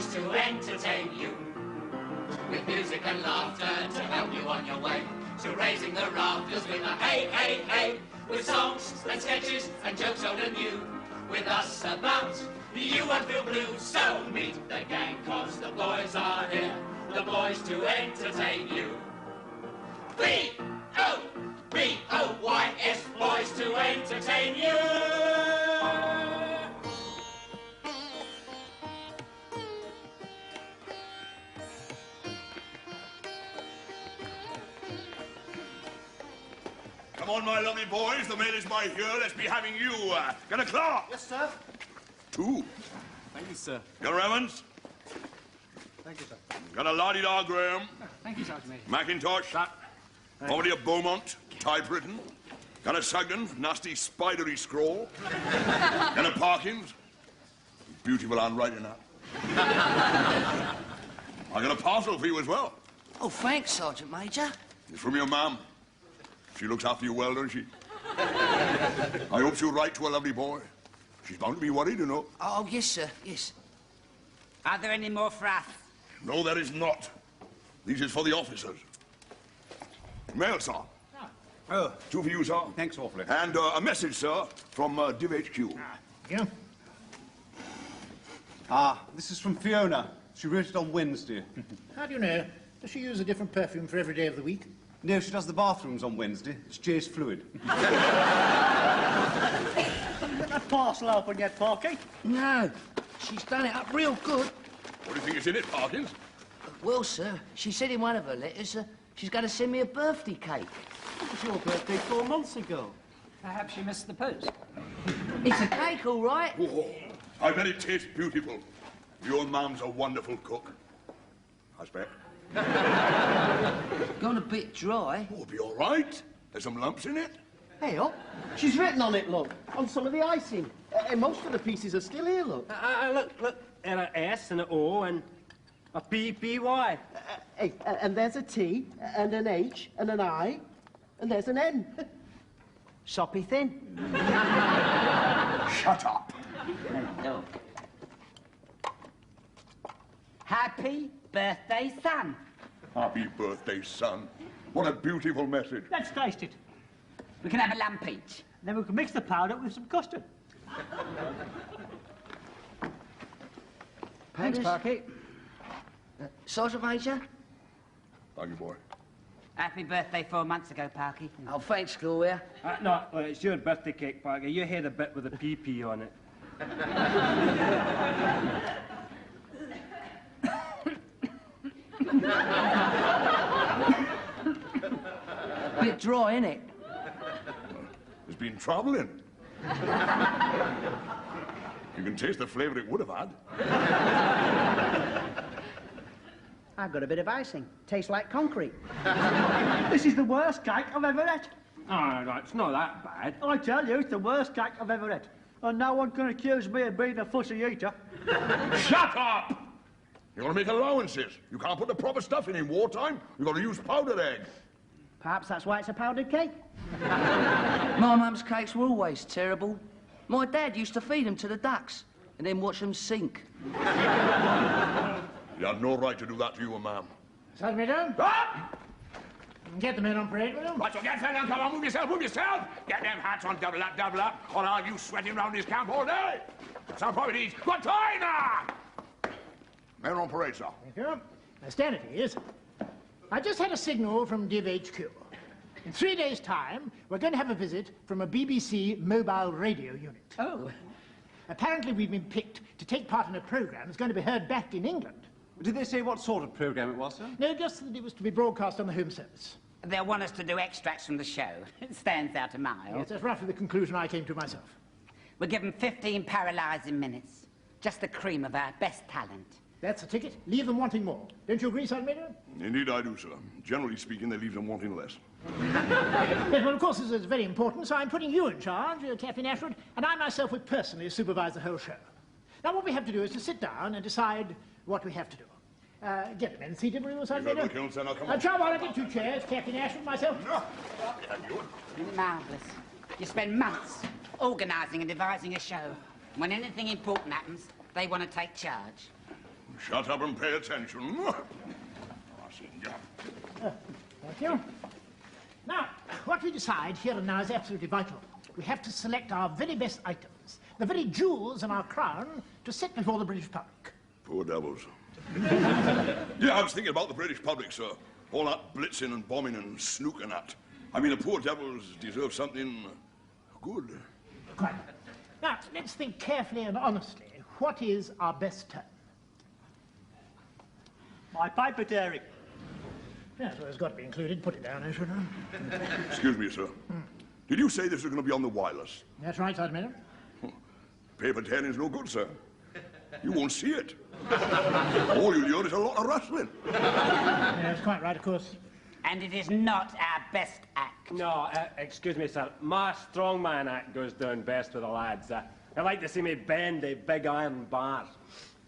boys to entertain you. With music and laughter to help you on your way. To raising the rafters with a hey, hey, hey. With songs and sketches and jokes old and new. With us about, you won't feel blue. So meet the gang, cause the boys are here. The boys to entertain you. B-O-B-O-Y-S, boys to entertain you. Come on, my lovely boys. The mail is by here. Let's be having you. Get a clock. Yes, sir. 2. Thank you, sir. Got a Evans? Thank you, sir. Got a La-di-da Graham? Thank you, Sergeant Major. Macintosh? Already a Beaumont, typewritten. Got a Sugden, nasty spidery scroll. Got a Parkins. Beautiful handwriting, that. I got a parcel for you as well. Oh, thanks, Sergeant Major. It's from your mum. She looks after you well, doesn't she? I hope she'll write to a lovely boy. She's bound to be worried, you know. Oh, yes, sir, yes. Are there any more for us? No, there is not. These is for the officers. Mail, sir. Oh. 2 for you, sir. Thanks awfully. And a message, sir, from Div HQ. Yeah. Ah, this is from Fiona. She wrote it on Wednesday. How do you know? Does she use a different perfume for every day of the week? No, she does the bathrooms on Wednesday. It's Jay's fluid. Put that parcel open yet, Parky? No, she's done it up real good. What do you think is in it, Parkins? Well, sir, she said in one of her letters she's going to send me a birthday cake. It was your birthday 4 months ago. Perhaps you missed the post. It's a cake, all right. Oh, I bet it tastes beautiful. Your mum's a wonderful cook. I expect. Gone a bit dry. Oh, it'll be all right. There's some lumps in it. Hey, up. She's written on it, look, on some of the icing. And most of the pieces are still here, look. Look, and an S and an O and a P-P-Y. Hey, and there's a T, and an H, and an I, and there's an N. Soppy thin. Shut up. No. Happy birthday, son. Happy birthday, son. What a beautiful message. Let's taste it. We can have a lump each. Then we can mix the powder with some custard. Thanks, Parky. Sergeant Major? Thank you, boy. Happy birthday 4 months ago, Parky. Oh, thanks, Gloria. No, well, it's your birthday cake, Parker. You had a bit with a PP on it. Bit dry, innit? There's been trouble in. You can taste the flavour it would have had. I've got a bit of icing. Tastes like concrete. This is the worst cake I've ever had. Oh, no, it's not that bad. I tell you, it's the worst cake I've ever had. And no one can accuse me of being a fussy eater. Shut up! You've got to make allowances. You can't put the proper stuff in wartime. You've got to use powdered egg. Perhaps that's why it's a powdered cake. My mum's cakes were always terrible. My dad used to feed them to the ducks and then watch them sink. You had no right to do that to you, ma'am. Sergeant Major? Up! Get the men on parade with them. Right, so get fella, come on, move yourself, move yourself. Get them hats on, double up, or are you sweating round this camp all day? Some properties, good time now! Men on parade, sir. Thank you. Now, stand at ease. I just had a signal from Div HQ. In 3 days' time, we're going to have a visit from a BBC mobile radio unit. Oh. Apparently, we've been picked to take part in a programme that's going to be heard back in England. Did they say what sort of programme it was, sir? No, just that it was to be broadcast on the Home Service. They'll want us to do extracts from the show. It stands out a mile. Yes, that's roughly the conclusion I came to myself. We'll give them 15 paralysing minutes. Just the cream of our best talent. That's the ticket. Leave them wanting more. Don't you agree, Sergeant Major? Indeed I do, sir. Generally speaking, they leave them wanting less. Yes, well, of course, this is very important, so I'm putting you in charge, Captain Ashwood, and I myself would personally supervise the whole show. Now, what we have to do is to sit down and decide what we have to do. Get the men seated, will you, Sergeant Major? Come on, I'll get 2 chairs, Captain Ashwood, myself. No. Marvellous. You spend months organising and devising a show. When anything important happens, they want to take charge. Shut up and pay attention. Thank you. Now, what we decide here and now is absolutely vital. We have to select our very best items, the very jewels in our crown, to set before the British public. Poor devils. Yeah, I was thinking about the British public, sir. All that blitzing and bombing and snooking at. I mean, the poor devils deserve something good. Quite. Now, let's think carefully and honestly. What is our best turn? My pipe, Eric. Yes, well, it's got to be included. Put it down, I should know. Excuse me, sir. Did you say this was going to be on the wireless? That's right, Sergeant Major. Paper telling's no good, sir. You won't see it. All you'll hear is a lot of rustling. That's quite right, of course. And it is not our best act. No, excuse me, sir. My strongman act goes down best with the lads. They like to see me bend the big iron bars.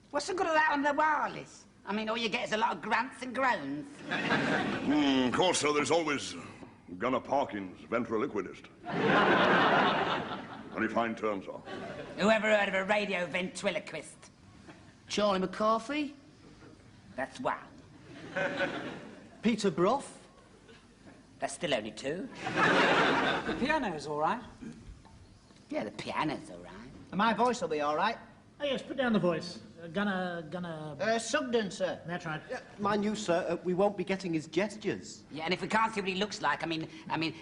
What's the good of that on the wireless? I mean, all you get is a lot of grunts and groans. Of course, sir, there's always Gunner Parkins, ventriloquist. Any fine terms, sir? Whoever heard of a radio ventriloquist? Charlie McCarthy? That's one. Peter Brough? That's still only two. The piano's all right. Yeah, the piano's all right. And my voice will be all right. Oh, yes, put down the voice. Gunner... Sugden, sir. That's right. Mind you, sir, we won't be getting his gestures. Yeah, and if we can't see what he looks like, I mean,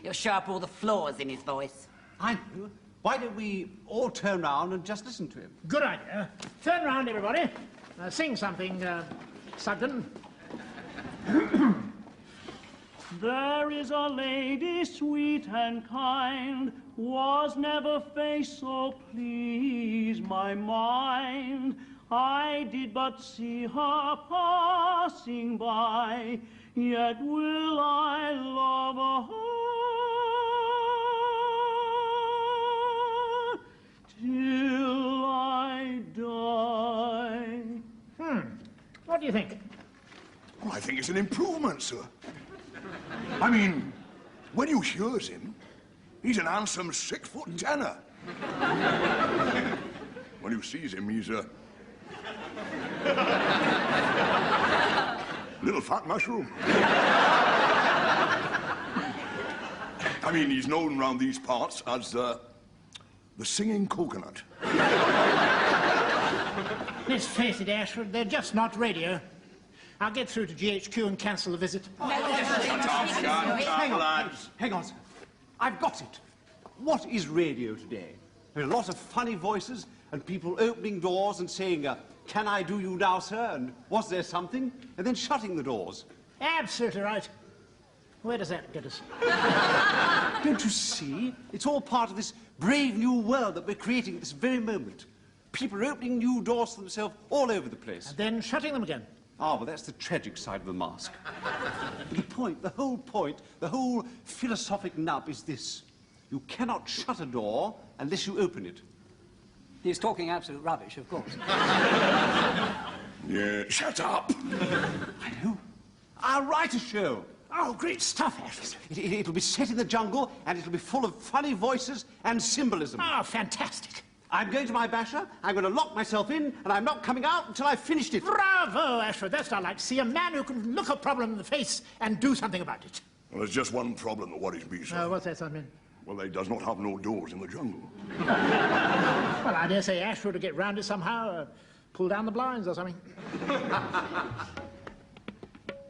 it'll show up all the flaws in his voice. I know. Why don't we all turn round and just listen to him? Good idea. Turn round, everybody. Sing something, Sugden. There is a lady sweet and kind, was never face so please my mind. I did but see her passing by, yet will I love her till I die. What do you think? Well, I think it's an improvement, sir. I mean, when you hears him, he's an handsome 6-foot tenor. When you sees him, he's a little fat mushroom. I mean, he's known round these parts as the singing coconut. Let's face it, Ashford, they're just not radio. I'll get through to GHQ and cancel the visit. Hang on, sir. I've got it. What is radio today? There are a lot of funny voices and people opening doors and saying, can I do you now, sir? And was there something? And then shutting the doors. Absolutely right. Where does that get us? Don't you see? It's all part of this brave new world that we're creating at this very moment. People are opening new doors for themselves all over the place. And then shutting them again. Ah, well, that's the tragic side of the mask. But the whole point, the whole philosophic nub is this. You cannot shut a door unless you open it. He's talking absolute rubbish, of course. Yeah, shut up! I know. I'll write a show. Oh, great stuff, Ashford. It'll be set in the jungle, and it'll be full of funny voices and symbolism. Oh, fantastic. I'm going to my basher, I'm going to lock myself in, and I'm not coming out until I've finished it. Bravo, Ashford. That's what I like to see. A man who can look a problem in the face and do something about it. Well, there's just one problem that worries me, sir. What's that, Sergeant? Well, they does not have no doors in the jungle. Well, I dare say Ashford will get round it somehow. Pull down the blinds or something.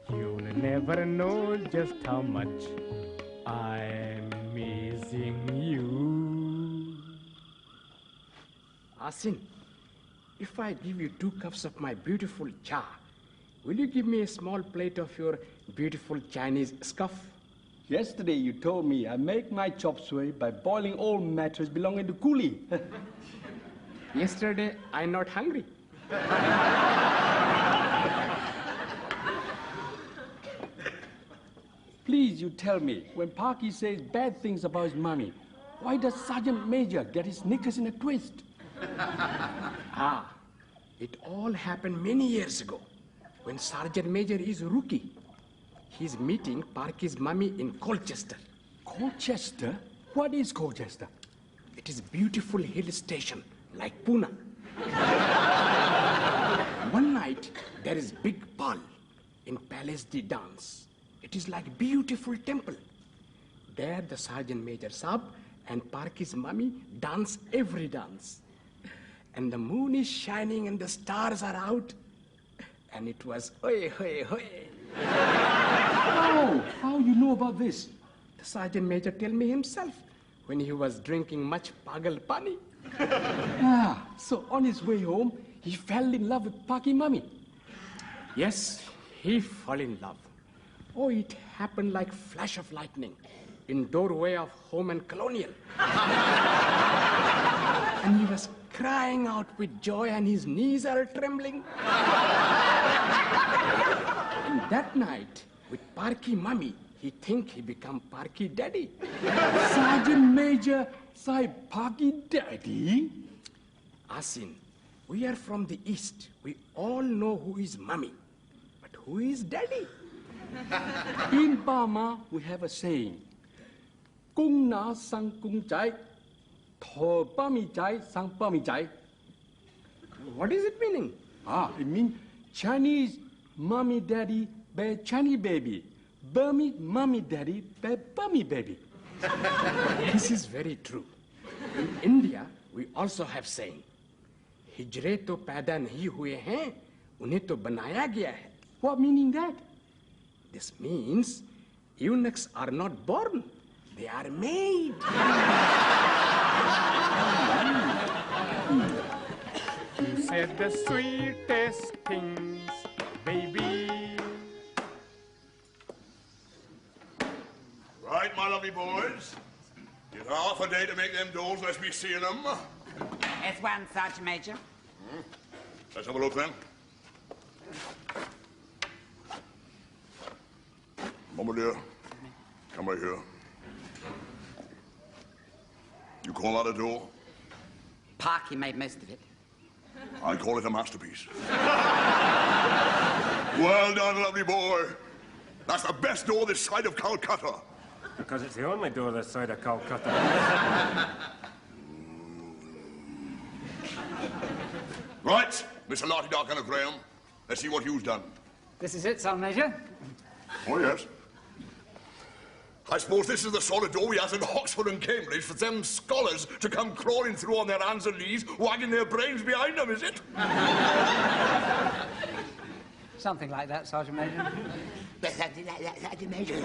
You'll never know just how much I'm missing you. Asin, if I give you 2 cups of my beautiful cha, will you give me a small plate of your beautiful Chinese scuff? Yesterday you told me I make my chop suey by boiling all matters belonging to coolie. Yesterday I'm not hungry. Please, you tell me, when Parky says bad things about his mummy, why does Sergeant Major get his knickers in a twist? It all happened many years ago, when Sergeant Major is a rookie. He's meeting Parky's mummy in Colchester. Colchester? What is Colchester? It is a beautiful hill station, like Pune. One night, night, there is big ball in Palace de Dance. It is like beautiful temple. There the Sergeant Major Sahab and Parky's mummy dance every dance. And the moon is shining and the stars are out. And it was hoy, hoy, hoy. How you know about this? The Sergeant Major tell me himself when he was drinking much pagal pani. So on his way home, he fell in love with Parky Mummy. Yes, he fell in love. Oh, it happened like flash of lightning in doorway of Home and Colonial. And he was crying out with joy and his knees are trembling. And that night, with Parky Mummy, he think he become Parky Daddy. Sergeant Major say Parky Daddy? Asin, we are from the East. We all know who is Mummy. But who is Daddy? In Burma, we have a saying, Kung na sang kung chai, tho pa mi chai, sang pa mi chai. What is it meaning? It means Chinese mommy daddy be Chinese baby. Burmese mommy daddy be Burmese baby. This is very true. In India, we also have saying, हिजरे तो पैदा नहीं हुए हैं, उन्हें तो बनाया गया है. What meaning that? This means eunuchs are not born, they are made. You said the sweetest things, baby. Right, my lovely boys. You've half a day to make them doors. Let's be seeing them. S1, Sergeant Major. Let's have a look then. Mama dear, come right here. You call that a door? Parky made most of it. I call it a masterpiece. Well done, lovely boy. That's the best door this side of Calcutta. Because it's the only door this side of Calcutta. Right, Mr. Naughty Dark and Graham. Let's see what you've done. This is it, Sergeant Major. Oh, yes. I suppose this is the sort of door we has in Oxford and Cambridge for them scholars to come crawling through on their hands and knees, wagging their brains behind them, is it? Something like that, Sergeant Major. Something like that, Sergeant Major.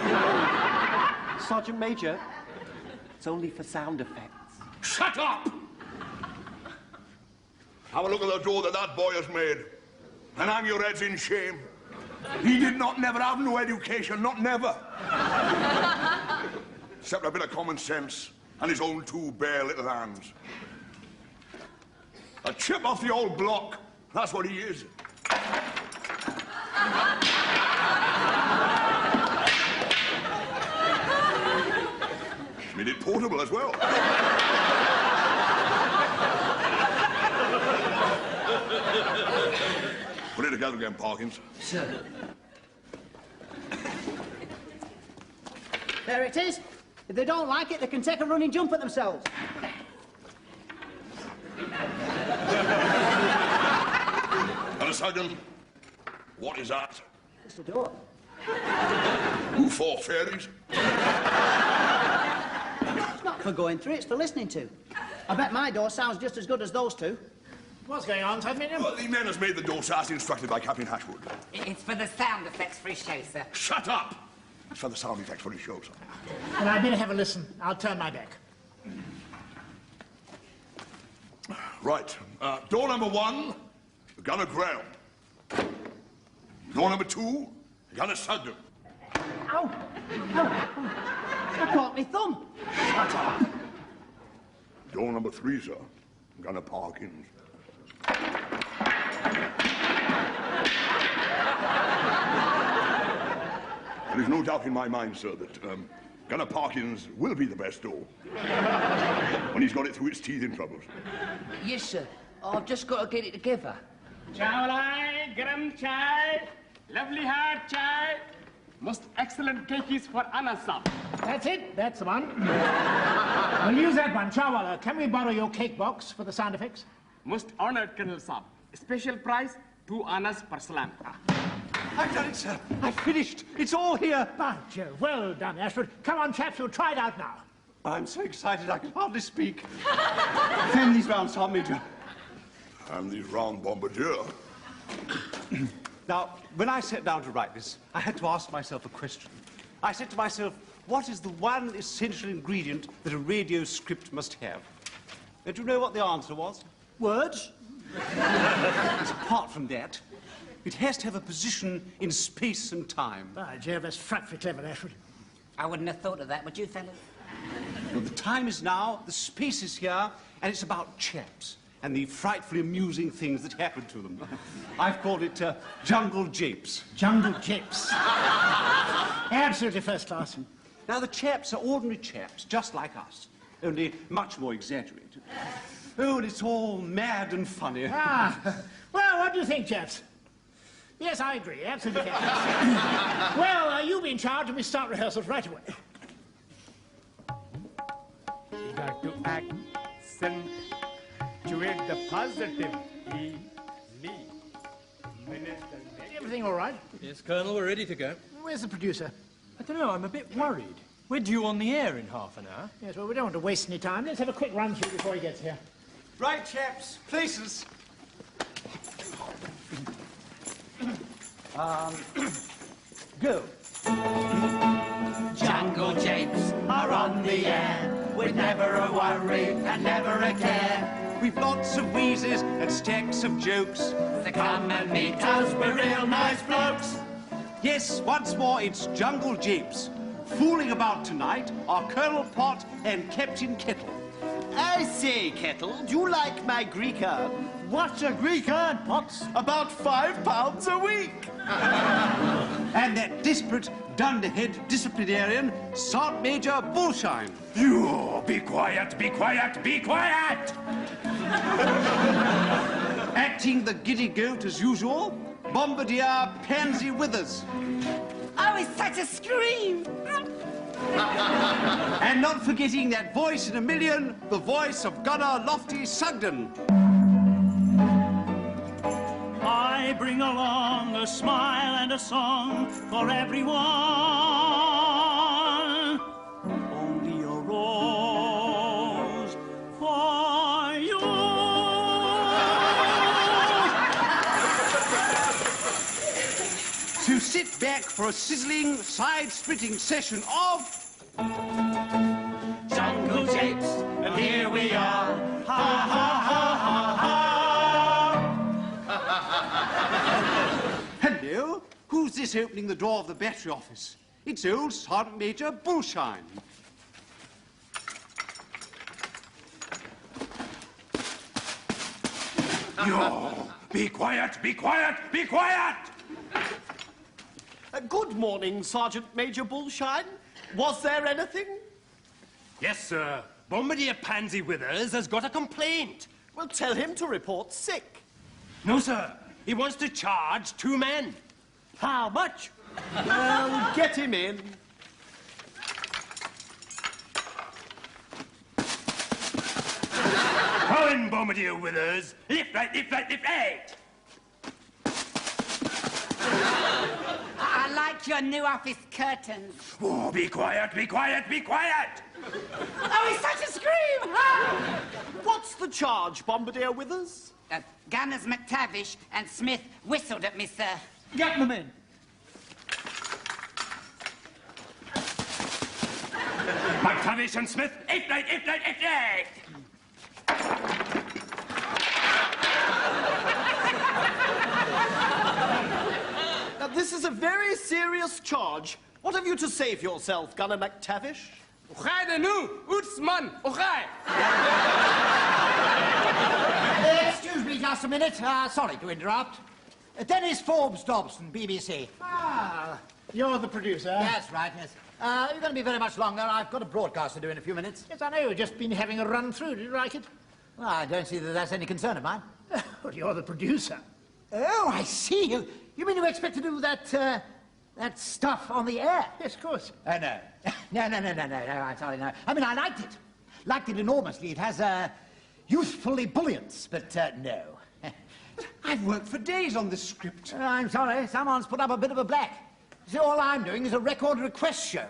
Sergeant Major, it's only for sound effects. Shut up! Have a look at the door that boy has made, and hang your heads in shame. He did not never have no education, not never. Except a bit of common sense and his own two bare little hands. A chip off the old block, that's what he is. Made it portable as well. Put it together again, Parkins. Sir. There it is. If they don't like it, they can take a running jump at themselves. And a second, what is that? It's the door. E04 fairies? It's not for going through, it's for listening to. I bet my door sounds just as good as those two. What's going on, Sergeant Major? Well, the men has made the door as instructed by Captain Hashwood. It's for the sound effects for his show, sir. Shut up! It's for the sound effects for his show, sir. Well, I'd better have a listen. I'll turn my back. Right. Door number 1, Gunner Graham. Door number 2, Gunner Sugden. Ow! Ow! I caught me thumb. Shut up! Door number 3, sir, Gunner Parkins. There is no doubt in my mind, sir, that Gunner Parkins will be the best door. When he's got it through its teething troubles. Yes, sir. I've just got to get it together. Chawalai, garam chai, lovely hard chai, most excellent cakes for Anasam. That's it. That's the one. We'll use that one. Chawala, can we borrow your cake box for the sound effects? Most honored, Colonel Saab. Special price, 2 annas per slam. I've done it, sir. I've finished. It's all here. By Jove, well done, Ashford. Come on, chaps, we'll try it out now. I'm so excited I can hardly speak. Fan these round, Sergeant Major. And these round, Bombardier. Now, when I sat down to write this, I had to ask myself a question. I said to myself, what is the one essential ingredient that a radio script must have? And do you know what the answer was? Words? Apart from that, it has to have a position in space and time. By Jove, that's frightfully clever, Ashford. I wouldn't have thought of that, would you, fellas? Well, the time is now, the space is here, and it's about chaps and the frightfully amusing things that happen to them. I've called it jungle japes. Jungle japes. Absolutely first class. Now, the chaps are ordinary chaps, just like us, only much more exaggerated. Oh, and it's all mad and funny. Ah, well, what do you think, chaps? Yes, I agree, absolutely. Well, you be in charge and we start rehearsals right away. You got to accent to it the positive. Everything all right? Yes, Colonel, we're ready to go. Where's the producer? I don't know, I'm a bit worried. We're due on the air in half an hour. Yes, well, we don't want to waste any time. Let's have a quick run through before he gets here. Right, chaps, places. Go. Jungle japes are on the air, with never a worry and never a care. We've lots of wheezes and stacks of jokes. So come and meet us, we're real nice blokes. Yes, once more, it's Jungle Japes. Fooling about tonight are Colonel Pot and Captain Kettle. I say, Kettle, do you like my Greek herb? What's a Greek herb, Potts? About £5 a week. And that desperate, dunderhead disciplinarian, Sergeant Major Bullshine. You be quiet, be quiet, be quiet! Acting the giddy goat as usual, Bombardier Pansy Withers. Oh, it's such a scream! And not forgetting that voice in a million, the voice of Gunner Lofty Sugden. I bring along a smile and a song for everyone. Only a rose for you. So sit back for a sizzling, side-splitting session of... Jungle japes, and here we are. Ha ha ha ha ha. Hello? Who's this opening the door of the battery office? It's old Sergeant Major Bullshine. Yo, be quiet, be quiet, be quiet! Good morning, Sergeant Major Bullshine. Was there anything? Yes, sir. Bombardier Pansy Withers has got a complaint. Well, tell him to report sick. No, sir. He wants to charge 2 men. How much? Well, get him in. Come in, Bombardier Withers. Lift right, lift right, lift right. I like your new office curtains. Oh, be quiet, be quiet, be quiet! Oh, it's such a scream! Ah! What's the charge, Bombardier Withers? Gunners McTavish and Smith whistled at me, sir. Get them in. McTavish and Smith, lift right, lift right, lift right. Now, this is a very serious charge. What have you to say for yourself, Gunner McTavish? Excuse me just a minute. Sorry to interrupt. Dennis Forbes Dobson, BBC. Ah, you're the producer. That's right, yes. You're going to be very much longer. I've got a broadcast to do in a few minutes. Yes, I know. You've just been having a run through. Did you like it? Well, I don't see that that's any concern of mine. Well, you're the producer. Oh, I see. You mean you expect to do that, that stuff on the air? Yes, of course. Oh, no. No, I'm sorry, no. I mean, I liked it. Liked it enormously. It has, youthful ebullience, but, no. I've worked for days on this script. I'm sorry, someone's put up a bit of a black. See, all I'm doing is a record request show.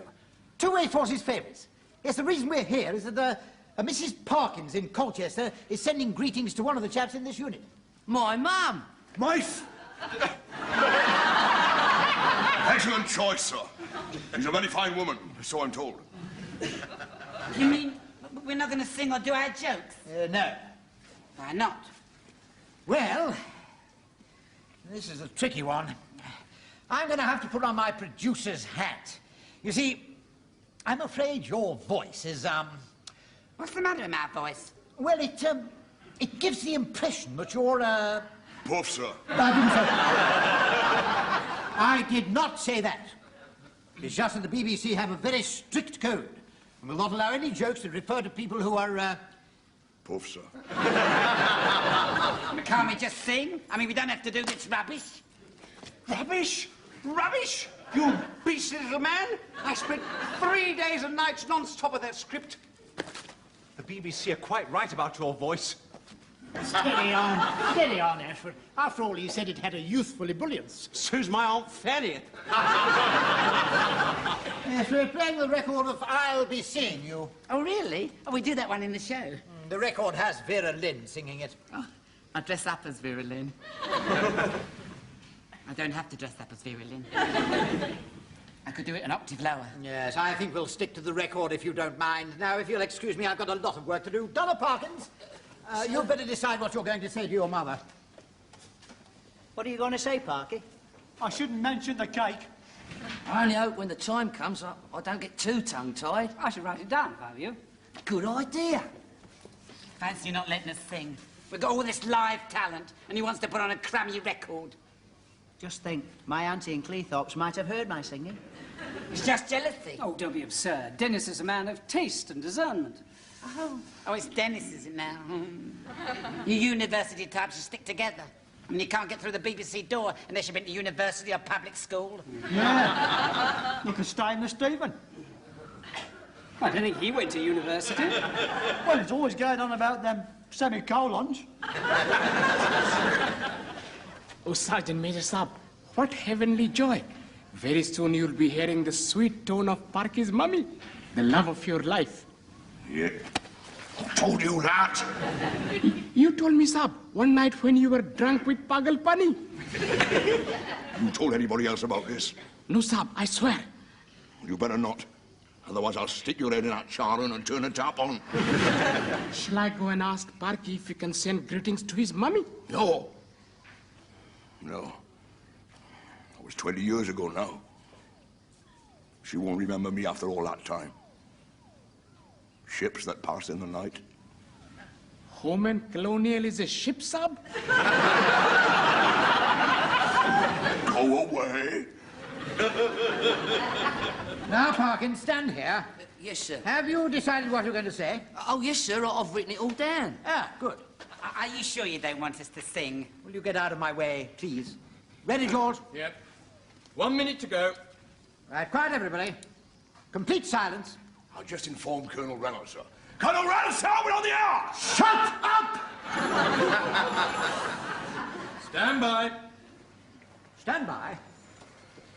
Two E04's favourites. Yes, the reason we're here is that Mrs. Parkins in Colchester is sending greetings to one of the chaps in this unit. My mum. Mice! Excellent choice, sir. She's a very fine woman, so I'm told. You mean we're not going to sing or do our jokes? No. Why not? Well, this is a tricky one. I'm going to have to put on my producer's hat. You see, I'm afraid your voice is, What's the matter with my voice? Well, it gives the impression that you're, Puff, sir. I didn't say that. I did not say that. It's just that the BBC have a very strict code and will not allow any jokes that refer to people who are, Puff, sir. Can't we just sing? I mean, we don't have to do this rubbish. Rubbish? Rubbish? You beastly little man! I spent 3 days and nights non-stop with that script. The BBC are quite right about your voice. Steady on, Ashford. After all, you said it had a youthful ebullience. So's my Aunt Fanny. Yes, we're playing the record of I'll Be Seeing You. Oh, really? Oh, we do that one in the show. The record has Vera Lynn singing it. Oh, I'll dress up as Vera Lynn. I don't have to dress up as Vera Lynn. I could do it an octave lower. Yes, I think we'll stick to the record if you don't mind. Now, if you'll excuse me, I've got a lot of work to do. Donna Parkins, you'd better decide what you're going to say to your mother. What are you going to say, Parky? I shouldn't mention the cake. I only hope when the time comes I don't get too tongue-tied. I should write it down if I were you. Good idea. Fancy you not letting us sing. We've got all this live talent, and he wants to put on a crummy record. Just think, my auntie in Cleethorpes might have heard my singing. It's just jealousy. Oh, don't be absurd. Dennis is a man of taste and discernment. Oh, it's Dennis, is it now? You university types should stick together. I mean, you can't get through the BBC door unless you've been to university or public school. Yeah. You can stay in the Stephen. I don't think he went to university. Well, it's always going on about them semicolons. Oh, Sergeant Major Saab, what heavenly joy. Very soon you'll be hearing the sweet tone of Parky's mummy, the love of your life. Yeah. Who told you that? You told me, Saab, one night when you were drunk with Pagal Pani. You told anybody else about this? No, Saab, I swear. You better not. Otherwise, I'll stick your head in that charron and turn the tap on. Shall I go and ask Parky if he can send greetings to his mummy? No. No. That was 20 years ago now. She won't remember me after all that time. Ships that pass in the night. Home and Colonial is a ship, Saab? Go away. Now, Parkins, stand here. Yes, sir. Have you decided what you're going to say? Oh, yes, sir. I've written it all down. Ah, good. Are you sure you don't want us to sing? Will you get out of my way, please? Ready, George? Yep. 1 minute to go. Right, quiet, everybody. Complete silence. I just informed Colonel Reynolds, sir. Colonel Reynolds, sir, we're on the air! Shut up! Stand by. Stand by.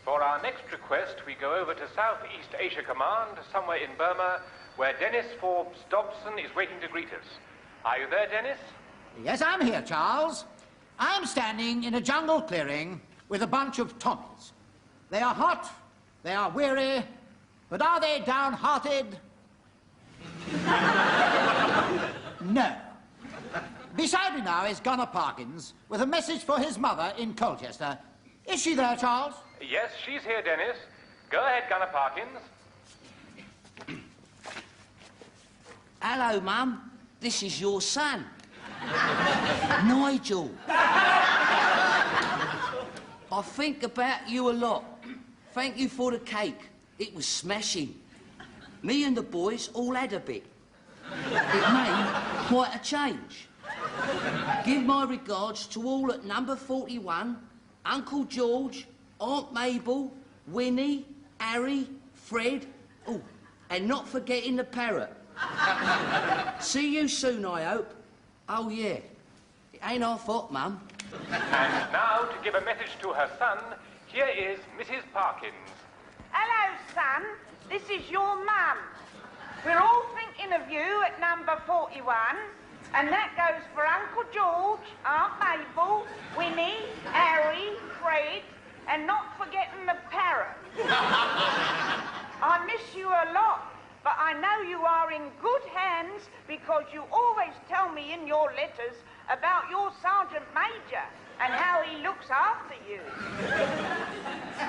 For our next request, we go over to Southeast Asia Command, somewhere in Burma, where Dennis Forbes Dobson is waiting to greet us. Are you there, Dennis? Yes, I'm here, Charles. I'm standing in a jungle clearing with a bunch of Tommies. They are hot, they are weary, but are they downhearted? No. Beside me now is Gunner Parkins with a message for his mother in Colchester. Is she there, Charles? Yes, she's here, Dennis. Go ahead, Gunner Parkins. Hello, Mum. This is your son. Nigel. I think about you a lot. Thank you for the cake. It was smashing. Me and the boys all had a bit. It made quite a change. Give my regards to all at number 41, Uncle George, Aunt Mabel, Winnie, Harry, Fred, oh, and not forgetting the parrot. See you soon, I hope. Oh, yeah. It ain't our fault, Mum. And now, to give a message to her son, here is Mrs. Parkins. Hello, son. This is your mum. We're all thinking of you at number 41, and that goes for Uncle George, Aunt Mabel, Winnie, Harry, Fred, and not forgetting the parrot. I miss you a lot, but I know you are in good hands because you always tell me in your letters about your Sergeant Major and how he looks after you.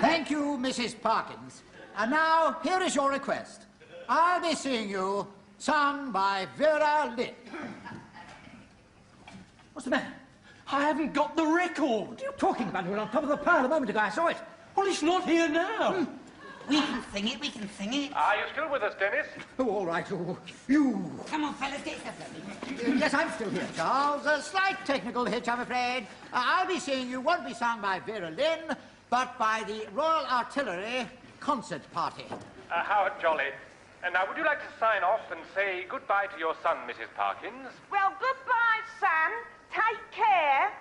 Thank you, Mrs. Parkins. And now, here is your request. I'll be seeing you, sung by Vera Lynn. What's the matter? I haven't got the record. What are you talking about? We were on top of the pile a moment ago. I saw it. Well, it's not here now. We can sing it, we can sing it. Are you still with us, Dennis? Oh, all right. Oh, you. Come on, fellas, get stuff ready. Yes, I'm still here, Charles. A slight technical hitch, I'm afraid. I'll be seeing you won't be sung by Vera Lynn, but by the Royal Artillery Concert Party. How jolly. And now, would you like to sign off and say goodbye to your son, Mrs. Parkins? Well, goodbye, son. Take care.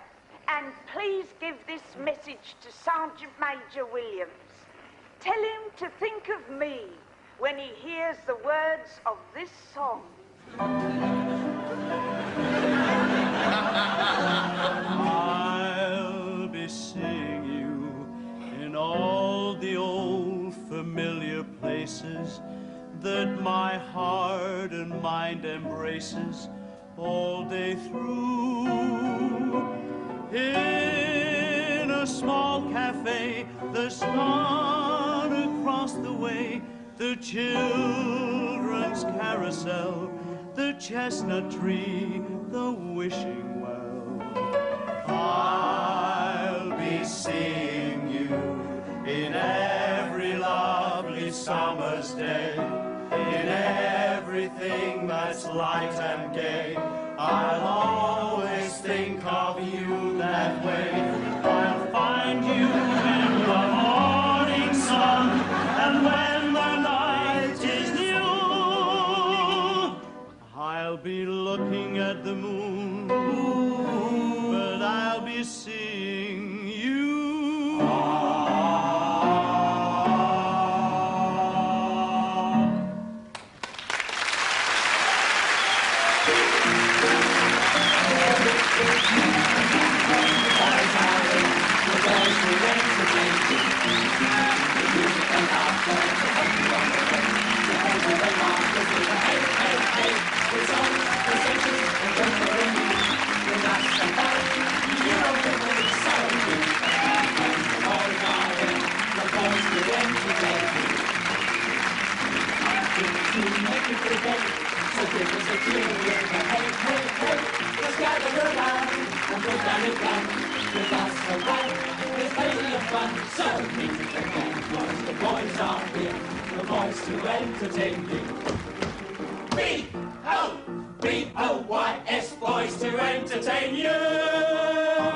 And please give this message to Sergeant Major Williams. Tell him to think of me when he hears the words of this song. I'll be seeing you in all the old familiar places that my heart and mind embraces all day through. In a small cafe, the sun across the way, the children's carousel, the chestnut tree, the wishing well. I'll be seeing you in every lovely summer's day, in everything that's light and gay. I'll always think of you that way. I'll find you in the morning sun, and when the night is new, I'll be looking at the moon, but I'll be seeing you. To entertain you. B-O-B-O-Y-S boys to entertain you.